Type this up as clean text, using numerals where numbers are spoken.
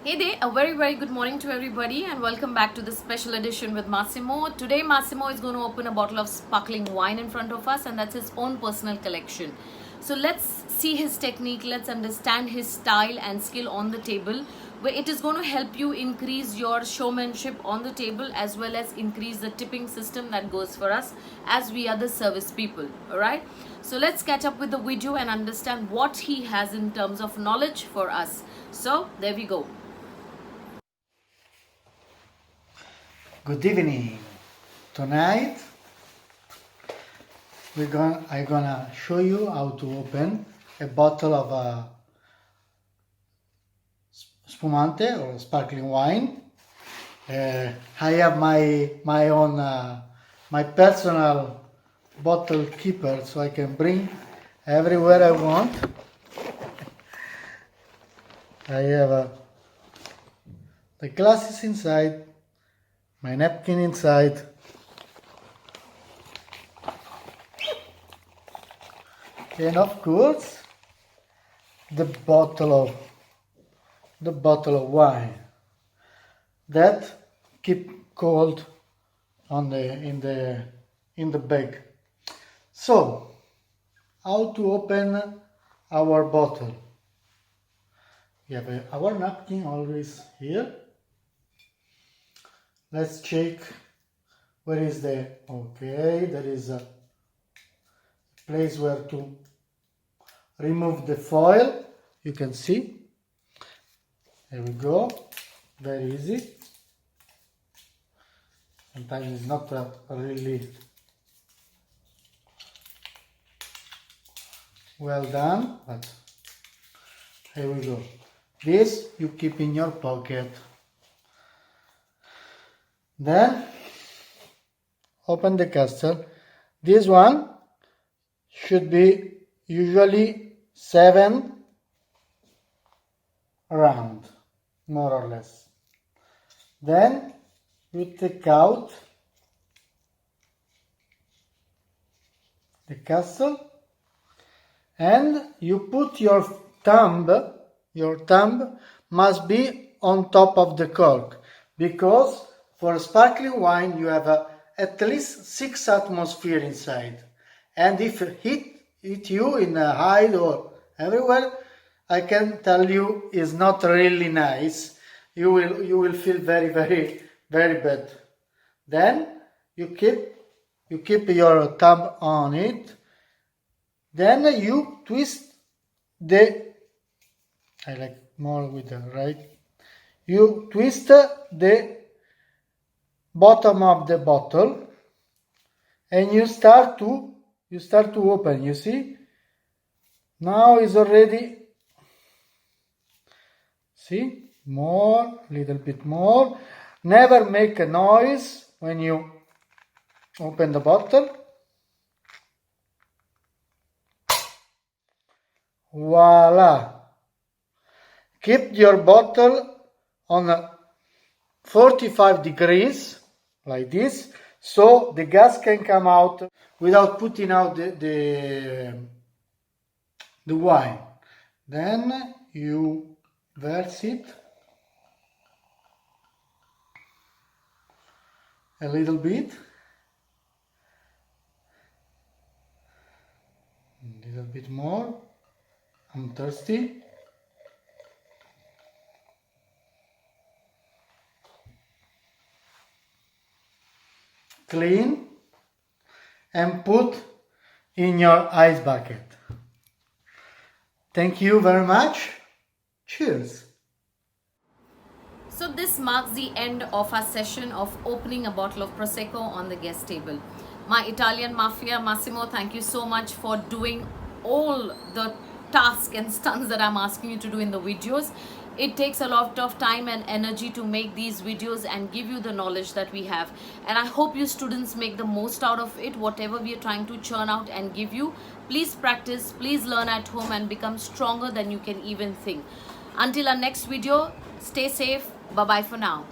Hey there, a very good morning to everybody and welcome back to this special edition with Massimo. Today Massimo is going to open a bottle of sparkling wine in front of us, and that's his own personal collection. So let's see his technique, let's understand his style and skill on the table, where it is going to help you increase your showmanship on the table as well as increase the tipping system that goes for us as we are the service people. Alright, so let's catch up with the video and understand what he has in terms of knowledge for us. So there we go. Good evening. Tonight I'm gonna show you how to open a bottle of Spumante or sparkling wine. I have my own my personal bottle keeper, so I can bring everywhere I want. I have the glasses inside, my napkin inside, and of course the bottle of wine that keep cold on in the bag. So, how to open our bottle? We have our napkin always here. Let's check where is there is a place where to remove the foil. You can see. There we go. Very easy. Sometimes it's not really well done, but here we go. This you keep in your pocket. Then open the castle. This one should be usually 7 round, more or less. Then you take out the castle and you put your thumb must be on top of the cork, because for sparkling wine you have at least 6 atmosphere inside, and if it hit you in the eye or everywhere, I can tell you is not really nice. You will feel very bad. Then you keep your thumb on it. Then you twist I like more with the right. You twist the bottom of the bottle and you start to open. You see, now is already, see, more, little bit more. Never make a noise when you open the bottle. Voila. Keep your bottle on 45 degrees like this, so the gas can come out without putting out the wine. Then you verse it a little bit, a little bit more. I'm thirsty. Clean and put in your ice bucket. Thank you very much. Cheers. So this marks the end of our session of opening a bottle of Prosecco on the guest table. My Italian mafia, Massimo, thank you so much for doing all the tasks and stunts that I'm asking you to do in the videos. It takes a lot of time and energy to make these videos and give you the knowledge that we have, and I hope you students make the most out of it. Whatever we are trying to churn out and give you, please practice, please learn at home and become stronger than you can even think. Until our next video, stay safe. Bye bye for now.